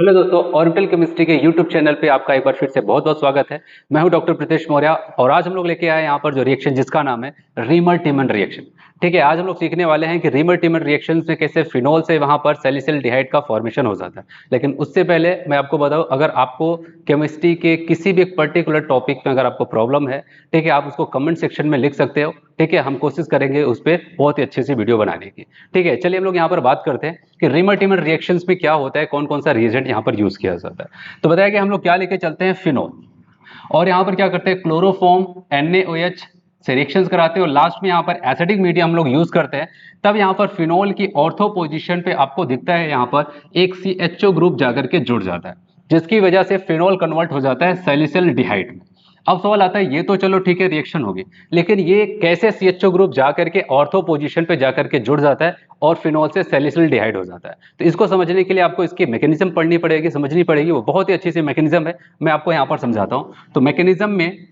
Hello दोस्तों, orbital chemistry के YouTube channel पे आपका एक बार फिर से बहुत बहुत स्वागत है। मैं हूं डॉक्टर प्रीतेश मौर्य और आज हम लोग लेके आए यहाँ पर जो रिएक्शन जिसका नाम है रीमर टिमन रिएक्शन। ठीक है, आज हम लोग सीखने वाले हैं कि रीमर टिमन रिएक्शन में कैसे फिनोल से वहां पर सैलिसिलडिहाइड का फॉर्मेशन हो जाता है। लेकिन उससे पहले मैं आपको बताऊं, अगर आपको केमिस्ट्री के किसी भी पर्टिकुलर टॉपिक में अगर आपको प्रॉब्लम है, ठीक है, आप उसको कमेंट सेक्शन में लिख सकते हो। ठीक है, हम कोशिश करेंगे उस पर बहुत ही अच्छी सी वीडियो बनाने की। ठीक है, चलिए हम लोग यहाँ पर बात करते हैं कि रीमर टिमन रिएक्शंस में क्या होता है, कौन कौन सा रिएजेंट यहाँ पर यूज किया जाता है। तो बताया कि हम लोग क्या लेके चलते हैं, फिनोल, और यहाँ पर क्या करते हैं, क्लोरोफॉर्म NaOH से रिएक्शंस कराते हैं और लास्ट में यहाँ पर एसिडिक मीडियम हम लोग यूज करते हैं। तब यहाँ पर फिनोल की ऑर्थो पोजीशन पे आपको दिखता है यहाँ पर एक CHO ग्रुप जाकर के जुड़ जाता है, जिसकी वजह से फिनोल कन्वर्ट हो जाता है सैलिसिलडिहाइड में। अब सवाल आता है, ये तो चलो ठीक है रिएक्शन होगी, लेकिन ये कैसे CHO ग्रुप जाकर के ऑर्थो पोजीशन पे जाकर के जुड़ जाता है और फिनोल से सैलिसिलडिहाइड हो जाता है। तो इसको समझने के लिए आपको इसकी मैकेनिज्म पढ़नी पड़ेगी, समझनी पड़ेगी। वो बहुत ही अच्छी सी मैकेनिज्म है, मैं आपको यहाँ पर समझाता हूँ। तो मैकेनिज्म में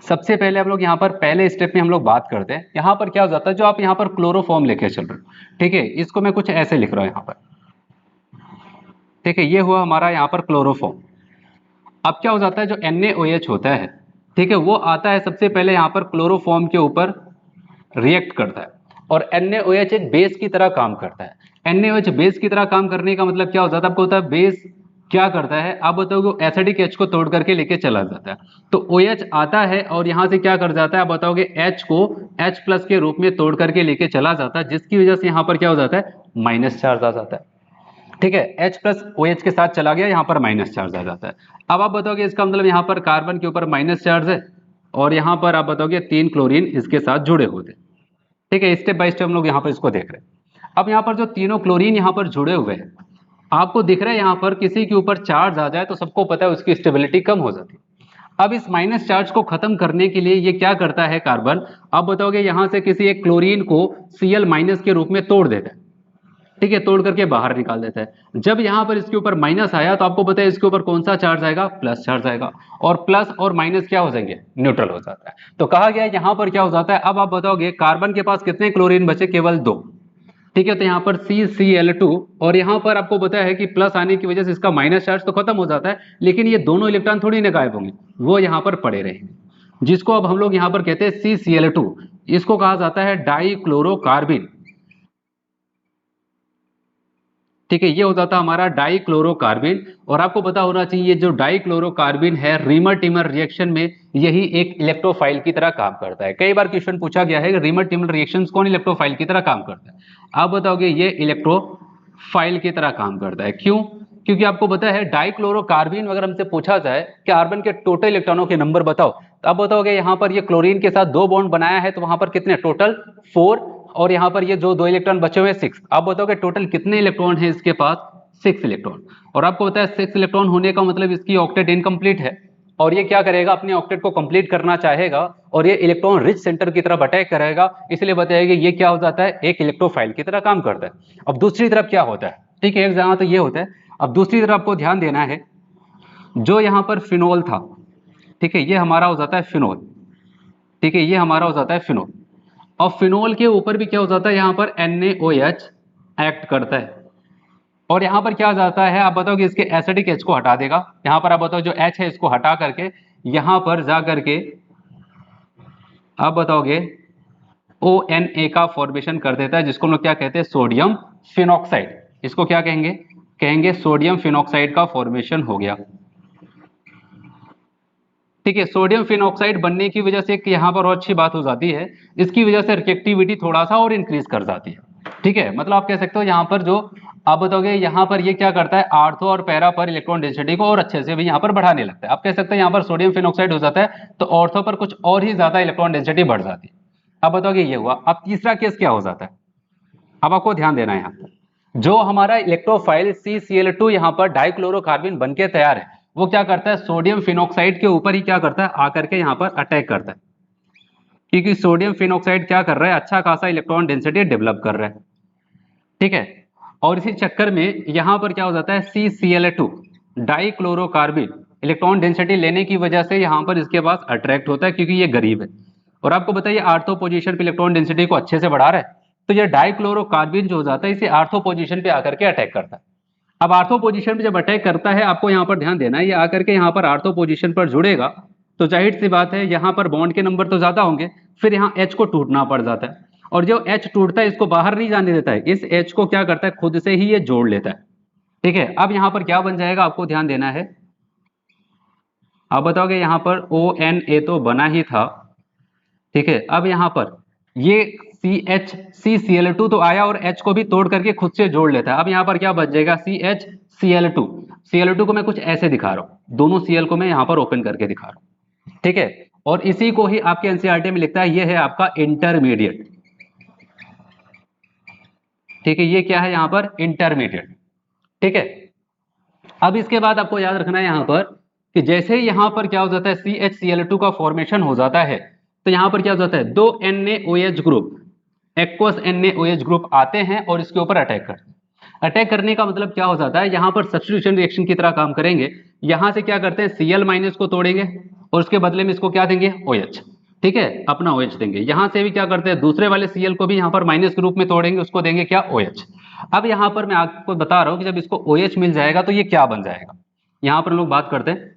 सबसे पहले हम लोग यहाँ पर पहले स्टेप में हम लोग बात करते हैं। यहाँ पर क्या हो जाता है, जो आप यहाँ पर क्लोरोफॉर्म लेके चल रहे हो, ठीक है, इसको मैं कुछ ऐसे लिख रहा हूँ यहाँ पर। ठीक है, ये हुआ हमारा यहाँ पर क्लोरोफॉर्म। अब क्या हो जाता है, जो NaOH होता है, ठीक है, वो आता है सबसे पहले यहाँ पर क्लोरोफॉर्म के ऊपर रिएक्ट करता है और NaOH एक बेस की तरह काम करता है। NaOH बेस की तरह काम करने का मतलब क्या हो जाता है, आपको होता है बेस क्या करता है, आप बताओगे एसिडिक H को तोड़ करके लेके चला जाता है। तो OH आता है और यहाँ से क्या कर जाता है, आप बताओगे H को H+ के रूप में तोड़ करके लेके चला जाता है, जिसकी वजह से यहाँ पर क्या हो जाता है, माइनस चार्ज आ जाता है। ठीक है, H+ OH के साथ चला गया, यहाँ पर माइनस चार्ज आ जाता है। अब आप बताओगे इसका मतलब यहाँ पर कार्बन के ऊपर माइनस चार्ज है और यहाँ पर आप बताओगे 3 क्लोरीन इसके साथ जुड़े होते। ठीक है, स्टेप बाय स्टेप हम लोग यहाँ पर इसको देख रहे हैं। अब यहाँ पर जो तीनों क्लोरीन यहाँ पर जुड़े हुए हैं, आपको दिख रहा है यहाँ पर किसी के ऊपर चार्ज आ जाए तो सबको पता है उसकी स्टेबिलिटी कम हो जाती है। अब इस माइनस चार्ज को खत्म करने के लिए ये क्या करता है कार्बन, आप बताओगे यहाँ से किसी एक क्लोरीन को Cl- के रूप में तोड़ देता है। ठीक है, तोड़ करके बाहर निकाल देता है। जब यहाँ पर इसके ऊपर माइनस आया तो आपको पता है इसके ऊपर कौन सा चार्ज आएगा, प्लस चार्ज आएगा, और प्लस और माइनस क्या हो जाएंगे, न्यूट्रल हो जाता है। तो कहा गया है यहाँ पर क्या हो जाता है, अब आप बताओगे कार्बन के पास कितने क्लोरीन बचे, केवल 2। ठीक है, तो यहाँ पर CCl2, और यहाँ पर आपको पता है कि प्लस आने की वजह से इसका माइनस चार्ज तो खत्म हो जाता है, लेकिन ये दोनों इलेक्ट्रॉन थोड़ी ना गायब होंगे, वो यहाँ पर पड़े रहेंगे, जिसको अब हम लोग यहाँ पर कहते हैं CCl2। इसको कहा जाता है डाइक्लोरोकार्बिन। ठीक है, ये हो जाता है हमारा डाइक्लोरोकार्बिन। और आपको पता होना चाहिए जो डाइक्लोरोकार्बिन है रीमर टिमर रिएक्शन में यही एक इलेक्ट्रोफाइल की तरह काम करता है। कई बार क्वेश्चन पूछा गया है कि रीमर टिमर रिएक्शंस कौन इलेक्ट्रोफाइल की तरह काम करता है, आप बताओगे ये इलेक्ट्रोफाइल की तरह काम करता है। क्यों? क्योंकि आपको पता है डाइक्लोरोकार्बिन अगर हमसे पूछा जाए कि कार्बन के टोटल इलेक्ट्रॉनों के नंबर बताओ, तो आप बताओगे यहाँ पर ये क्लोरीन के साथ 2 बॉन्ड बनाया है तो वहां पर कितने, टोटल 4, और यहाँ पर ये जो 2 इलेक्ट्रॉन बचे हुए 6। आप बताओगे टोटल कितने इलेक्ट्रॉन है इसके पास, 6 इलेक्ट्रॉन। और आपको पता है 6 इलेक्ट्रॉन होने का मतलब इसकी ऑक्टेट इनकम्प्लीट है, और ये क्या करेगा, अपने ऑक्टेट को कंप्लीट करना चाहेगा और ये इलेक्ट्रॉन रिच सेंटर की तरफ अटैक करेगा, इसलिए बताएगा ये क्या हो जाता है, एक इलेक्ट्रोफाइल की तरह काम करता है। अब दूसरी तरफ क्या होता है, ठीक है, एक जहां तो ये होता है, अब दूसरी तरफ आपको ध्यान देना है, जो यहाँ पर फिनोल था, ठीक है, ये हमारा हो जाता है फिनोल। ठीक है, ये हमारा हो जाता है फिनोल, और फिनोल के ऊपर भी क्या हो जाता है, यहाँ पर NaOH एक्ट करता है, और यहाँ पर क्या हो जाता है, आप बताओ कि इसके एसिडिक H को हटा देगा। यहाँ पर आप बताओ जो H है इसको हटा करके यहाँ पर जा करके आप बताओगे ONA का फॉर्मेशन कर देता है, जिसको हम लोग क्या कहते हैं, सोडियम फिनॉक्साइड। इसको क्या कहेंगे, कहेंगे सोडियम फिनॉक्साइड का फॉर्मेशन हो गया। ठीक है, सोडियम फिनॉक्साइड बनने की वजह से एक यहाँ पर और अच्छी बात हो जाती है, इसकी वजह से रिएक्टिविटी थोड़ा सा और इंक्रीज कर जाती है। ठीक है, मतलब आप कह सकते हो यहाँ पर जो आप बताओगे यहाँ पर ये क्या करता है, आर्थो और पैरा पर इलेक्ट्रॉन डेंसिटी को और अच्छे से भी यहाँ पर बढ़ाने लगता है। आप कह सकते हैं यहाँ पर सोडियम फिनॉक्साइड हो जाता है तो ऑर्थो पर कुछ और ही ज्यादा इलेक्ट्रॉन डेंसिटी बढ़ जाती है। अब बताओगे ये हुआ। अब तीसरा केस क्या हो जाता है, अब आपको ध्यान देना है, यहाँ पर जो हमारा इलेक्ट्रोफाइल CCl2 यहाँ पर डाइक्लोरोकार्बिन बनके तैयार है, वो क्या करता है, सोडियम फिनॉक्साइड के ऊपर ही क्या करता है, आकर के यहाँ पर अटैक करता है, क्योंकि सोडियम फिनॉक्साइड क्या कर रहा है, अच्छा खासा इलेक्ट्रॉन डेंसिटी डेवलप कर रहा है। ठीक है, और इसी चक्कर में यहाँ पर क्या हो जाता है, CCl2 डाइक्लोरोकार्बिन इलेक्ट्रॉन डेंसिटी लेने की वजह से यहाँ पर इसके पास अट्रैक्ट होता है, क्योंकि ये गरीब है और आपको बताइए आर्थो पोजीशन पे इलेक्ट्रॉन डेंसिटी को अच्छे से बढ़ा रहा है, तो ये डाइक्लोरोकार्बिन जो हो जाता है इसे आर्थो पोजीशन पे आकर के अटैक करता है। अब आर्थो पोजीशन पे जब अटैक करता है, आपको यहाँ पर ध्यान देना है, ये आकर के यहाँ पर आर्थो पोजीशन पर जुड़ेगा, तो जाहिर सी बात है यहाँ पर बॉन्ड के नंबर तो ज्यादा होंगे, फिर यहाँ H को टूटना पड़ जाता है, और जो H टूटता है इसको बाहर नहीं जाने देता है, इस H को क्या करता है, खुद से ही ये जोड़ लेता है। ठीक है, अब यहाँ पर क्या बन जाएगा, आपको ध्यान देना है। आप बताओगे यहाँ पर ONA तो बना ही था, ठीक है, अब यहाँ पर ये CHCCl2 तो आया और H को भी तोड़ करके खुद से जोड़ लेता है। अब यहाँ पर क्या बच जाएगा, CHCl2। Cl2 को मैं कुछ ऐसे दिखा रहा हूँ, दोनों Cl को मैं यहाँ पर ओपन करके दिखा रहा हूँ, ठीक है, और इसी को ही आपके एनसीईआरटी में लिखता है, ये है आपका इंटरमीडिएट। ठीक है, ये क्या है यहाँ पर, इंटरमीडिएट। ठीक है, अब इसके बाद आपको याद रखना है यहाँ पर कि जैसे ही यहाँ पर क्या हो जाता है, CHCl2 का फॉर्मेशन हो जाता है, तो यहाँ पर क्या हो जाता है, दो NaOH group, aqueous NaOH group आते हैं और इसके ऊपर अटैक करते हैं। अटैक करने का मतलब क्या हो जाता है, यहाँ पर सब्स्टिट्यूशन रिएक्शन की तरह काम करेंगे। यहाँ से क्या करते हैं, Cl- को तोड़ेंगे और उसके बदले में इसको क्या देंगे, OH। ठीक है, अपना OH देंगे। यहाँ से भी क्या करते हैं, दूसरे वाले Cl को भी यहाँ पर माइनस के रूप में तोड़ेंगे, उसको देंगे क्या, OH। अब यहाँ पर मैं आपको बता रहा हूँ कि जब इसको OH मिल जाएगा तो ये क्या बन जाएगा। यहाँ पर लोग बात करते हैं,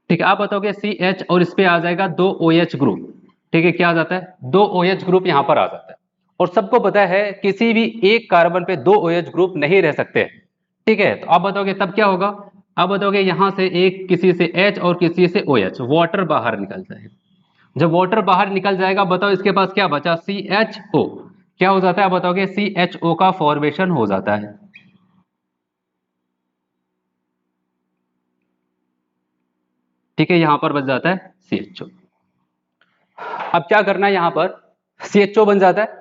ठीक है, आप बताओगे CH और इस पे आ जाएगा दो OH ग्रुप। ठीक है, क्या आ जाता है, दो OH ग्रुप यहाँ पर आ जाता है। और सबको पता है किसी भी एक कार्बन पे दो OH ग्रुप नहीं रह सकते। ठीक है, तो आप बताओगे तब क्या होगा, आप बताओगे यहां से एक किसी से H और किसी से OH, वाटर बाहर निकल जाएगा। जब वाटर बाहर निकल जाएगा, बताओ इसके पास क्या बचा, CHO। क्या हो जाता है, आप बताओगे CHO का फॉर्मेशन हो जाता है। ठीक है, यहां पर बच जाता है CHO। अब क्या करना है, यहां पर CHO बन जाता है।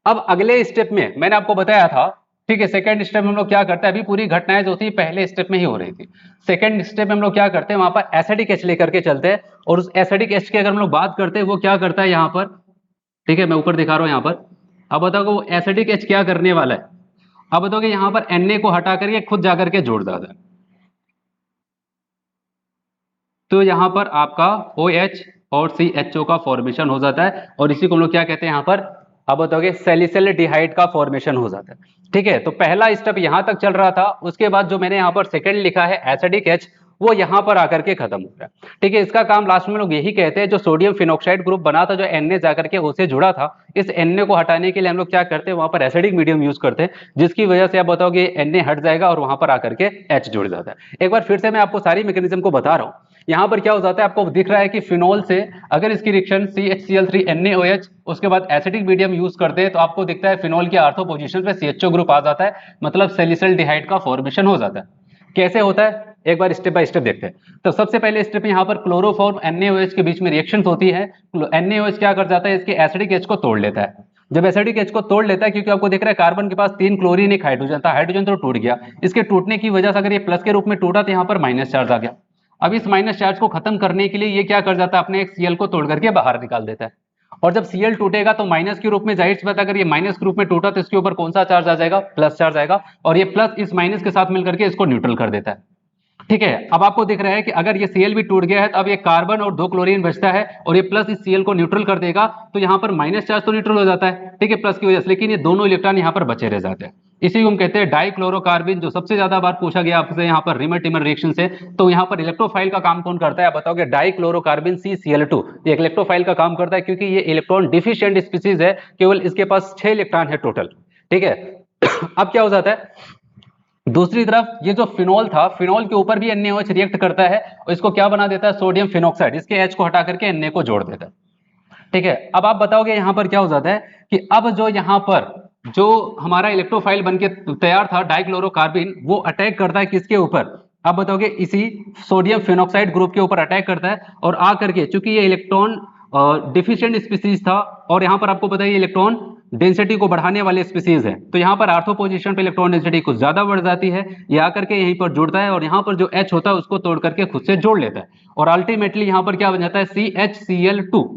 अब अगले स्टेप में मैंने आपको बताया था, ठीक है, सेकंड स्टेप में हम लोग क्या करते हैं, अभी पूरी घटनाएं जो थी पहले स्टेप में ही हो रही थी। सेकंड स्टेप में हम लोग क्या करते हैं, वहां पर एसिडिक एच लेकर के चलते हैं, और उस एसिडिक एच की अगर हम लोग बात करते हैं, वो क्या करता है यहाँ पर, ठीक है, मैं ऊपर दिखा रहा हूं यहाँ पर। अब बताओ वो एसिडिक एच क्या करने वाला है, अब बताओगे यहाँ पर Na को हटा करके खुद जाकर के जोड़ देता है, तो यहाँ पर आपका OH और CHO का फॉर्मेशन हो जाता है, और इसी को हम लोग क्या कहते हैं यहाँ पर, अब बताओगे सैलिसिलडिहाइड का फॉर्मेशन हो जाता है। ठीक है, तो पहला स्टेप यहां तक चल रहा था, उसके बाद जो मैंने यहाँ पर सेकंड लिखा है एसिडिक एच, वो यहां पर आकर के खत्म हो गया। ठीक है, इसका काम लास्ट में लोग यही कहते हैं, जो सोडियम फिनोक्साइड ग्रुप बना था, जो Na जाकर के उससे जुड़ा था, इस Na को हटाने के लिए हम लोग क्या करते हैं, वहां पर एसिडिक मीडियम यूज करते हैं, जिसकी वजह से आप बताओगे Na हट जाएगा और वहां पर आकर के H जुड़ जाता है। एक बार फिर से मैं आपको सारी मैकेनिज्म को बता रहा हूँ। यहाँ पर क्या हो जाता है, आपको दिख रहा है कि फिनोल से अगर इसकी रिएक्शन CHCl3NaOH, उसके बाद एसिडिक मीडियम यूज करते हैं, तो आपको दिखता है फिनोल के आर्थो पोजीशन पे CHO ग्रुप आ जाता है, मतलब सैलिसिलडिहाइड का फॉर्मेशन हो जाता है। कैसे होता है, एक बार स्टेप बाय स्टेप देखते हैं। तो सबसे पहले स्टेप यहाँ पर क्लोरोफॉर्म NaOH के बीच में रिएक्शन होती है। NaOH क्या कर जाता है, इसके एसिडिक H को तोड़ लेता है। जब एसिडिक H को तोड़ लेता है, क्योंकि आपको दिख रहा है कार्बन के पास 3 क्लोरीन एक हाइड्रोजन था, हाइड्रोजन तो टूट गया, इसके टूटने की वजह से अगर ये प्लस के रूप में टूटा तो यहाँ पर माइनस चार्ज आ गया। अब इस माइनस चार्ज को खत्म करने के लिए ये क्या कर जाता है, अपने एक Cl को तोड़ करके बाहर निकाल देता है। और जब Cl टूटेगा तो माइनस के रूप में, जाहिर सी बात है अगर ये माइनस के रूप में टूटा तो इसके ऊपर कौन सा चार्ज आ जाएगा, प्लस चार्ज आएगा, और ये प्लस इस माइनस के साथ मिलकर के इसको न्यूट्रल कर देता है। ठीक है, अब आपको दिख रहा है कि अगर ये Cl भी टूट गया है, तो अब ये कार्बन और 2 क्लोरीन बचता है, और ये प्लस इस Cl को न्यूट्रल कर देगा, तो यहाँ पर माइनस चार्ज तो न्यूट्रल हो जाता है, ठीक है, प्लस की वजह से, लेकिन ये दोनों इलेक्ट्रॉन यहाँ पर बचे रह जाते हैं। इसी को हम कहते हैं डाइक्लोरोकार्बन, जो सबसे ज्यादा बार पूछा गया आपसे यहाँ पर रीमर टिमर रिएक्शन से। तो यहाँ पर इलेक्ट्रोफाइल का काम कौन करता है, आप बताओगे, डाइक्लोरोकार्बन CCl2। ये इलेक्ट्रोफाइल का काम करता है, क्योंकि ये इलेक्ट्रॉन डिफिशिएंट स्पीसीज है, केवल इसके पास 6 इलेक्ट्रॉन है टोटल। ठीक है, अब क्या हो जाता है, दूसरी तरफ ये जो फिनोल था, फिनोल के ऊपर भी NaOH रिएक्ट करता है, और इसको क्या बना देता है, सोडियम फिनोक्साइड, इसके H को हटा करके Na को जोड़ देता है। ठीक है, अब आप बताओगे यहाँ पर क्या हो जाता है कि अब जो यहाँ पर जो हमारा इलेक्ट्रोफाइल बनके तैयार था डाइक्लोरोकार्बन, वो अटैक करता है किसके ऊपर, आप बताओगे इसी सोडियम फिनोक्साइड ग्रुप के ऊपर अटैक करता है, और आकर के, चूंकि ये इलेक्ट्रॉन डिफिशिएंट स्पीसीज था, और यहाँ पर आपको पता है ये इलेक्ट्रॉन डेंसिटी को बढ़ाने वाले स्पीसीज है, तो यहाँ पर आर्थो पोजीशन पे इलेक्ट्रॉन डेंसिटी कुछ ज्यादा बढ़ जाती है, ये आकर के यहीं पर जुड़ता है, और यहाँ पर जो H होता है उसको तोड़ करके खुद से जोड़ लेता है, और अल्टीमेटली यहाँ पर क्या बन जाता है, CHCl2।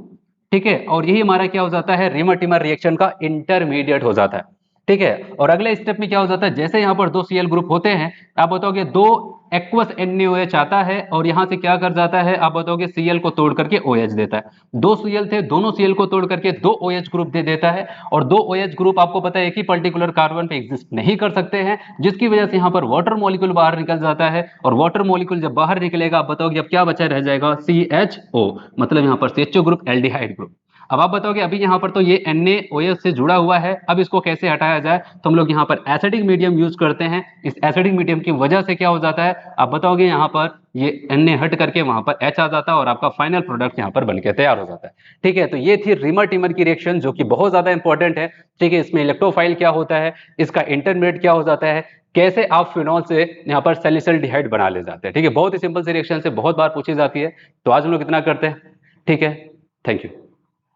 ठीक है, और यही हमारा क्या हो जाता है, रीमर टिमर रिएक्शन का इंटरमीडिएट हो जाता है। ठीक है, और अगले स्टेप में क्या हो जाता है, जैसे यहाँ पर दो Cl ग्रुप होते हैं, आप बताओगे दो एक्वस NaOH आता है और यहां से क्या कर जाता है, आप बताओगे Cl को तोड़ करके OH देता है। दो Cl थे, दोनों Cl को तोड़ करके दो OH ग्रुप दे देता है, और दो OH ग्रुप आपको पता है एक ही पर्टिकुलर कार्बन पे एग्जिस्ट नहीं कर सकते हैं, जिसकी वजह से यहां पर वाटर मॉलिक्यूल बाहर निकल जाता है। और वाटर मॉलिक्यूल जब बाहर निकलेगा, आप बताओगे अब क्या बचा रह जाएगा, CHO, मतलब यहां पर CHO ग्रुप, एल्डिहाइड ग्रुप। अब आप बताओगे अभी यहाँ पर तो ये NaOH से जुड़ा हुआ है, अब इसको कैसे हटाया जाए, तो हम लोग यहाँ पर एसिडिक मीडियम यूज करते हैं। इस एसिडिक मीडियम की वजह से क्या हो जाता है, आप बताओगे यहाँ पर ये Na हट करके वहां पर H आ जाता है और आपका फाइनल प्रोडक्ट यहाँ पर बनके तैयार हो जाता है। ठीक है, तो ये थी रीमर टीमर की रिएक्शन जो कि बहुत ज्यादा इंपॉर्टेंट है। ठीक है, इसमें इलेक्ट्रोफाइल क्या होता है, इसका इंटरमीडिएट क्या हो जाता है, कैसे आप फिनॉल से यहाँ पर सैलिसिल्डिहाइड बना ले जाते हैं। ठीक है, बहुत ही सिंपल सी रिएक्शन से बहुत बार पूछी जाती है। तो आज हम लोग इतना करते हैं। ठीक है, थैंक यू।